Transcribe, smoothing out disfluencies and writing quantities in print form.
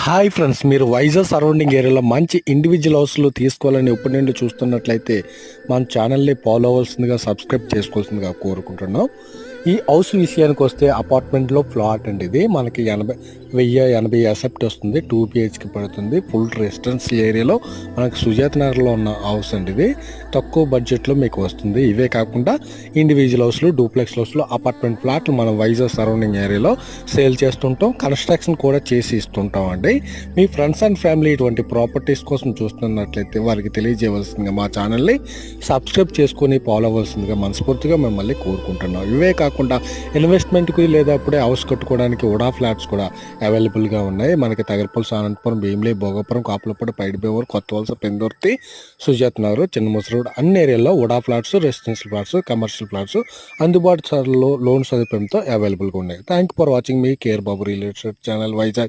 Hi friends, మీరు Vizag surrounding ఏరియాలో మంచి ఇండివిజువల్ హౌస్లు తీసుకోవాలని ఎప్పటి నుండి చూస్తున్నట్లయితే మన ఛానల్ని ఫాలో అవ్వాల్సిందిగా, సబ్స్క్రైబ్ చేసుకోవాల్సిందిగా కోరుకుంటున్నాం. ఈ హౌస్ విషయానికి వస్తే అపార్ట్మెంట్లో ఫ్లాట్ అండి. ఇది మనకి 1080 అసెప్ట్ వస్తుంది. 2 బిహెచ్కి పడుతుంది. ఫుల్ రెసిడెన్షియల్ ఏరియాలో మనకి సుజాత నగర్లో ఉన్న హౌస్ అండి. ఇది తక్కువ బడ్జెట్లో మీకు వస్తుంది. ఇవే కాకుండా ఇండివిజువల్ హౌస్లు, డూప్లెక్స్ హౌస్లు, అపార్ట్మెంట్ ఫ్లాట్లు మనం వైజాగ్ సరౌండింగ్ ఏరియాలో సేల్ చేస్తుంటాం. కన్స్ట్రక్షన్ కూడా చేసి ఇస్తుంటాం అండి. మీ ఫ్రెండ్స్ అండ్ ఫ్యామిలీ ఇటువంటి ప్రాపర్టీస్ కోసం చూస్తున్నట్లయితే వారికి తెలియజేయవలసిందిగా మా ఛానల్ని సబ్స్క్రైబ్ చేసుకొని ఫాలో అవ్వాల్సిందిగా మనస్ఫూర్తిగా మిమ్మల్ని కోరుకుంటున్నాం. ఇవే కాకుండా ఇన్వెస్ట్మెంట్కి లేదా అప్పుడే హౌస్ కట్టుకోవడానికి ఉడా ఫ్లాట్స్ కూడా అవైలబుల్గా ఉన్నాయి. మనకి తగరపల్లి, అనంతపురం, భీమిలి, భోగాపురం, కాపులపాడు, పైడిబేవూరు, కొత్త వలస, పెందుర్తి, సుజాత నగర్, చిన్న ముసరోడ్ అన్ని ఏరియాల్లో ఉడా flats, residential flats, commercial flats అందుబాటు ధరలో లోన్ సదుపాయంతో అవైలబుల్గా ఉన్నాయి. థ్యాంక్ యూ ఫర్ వాచింగ్ మీ care Babu real estate channel Vizag.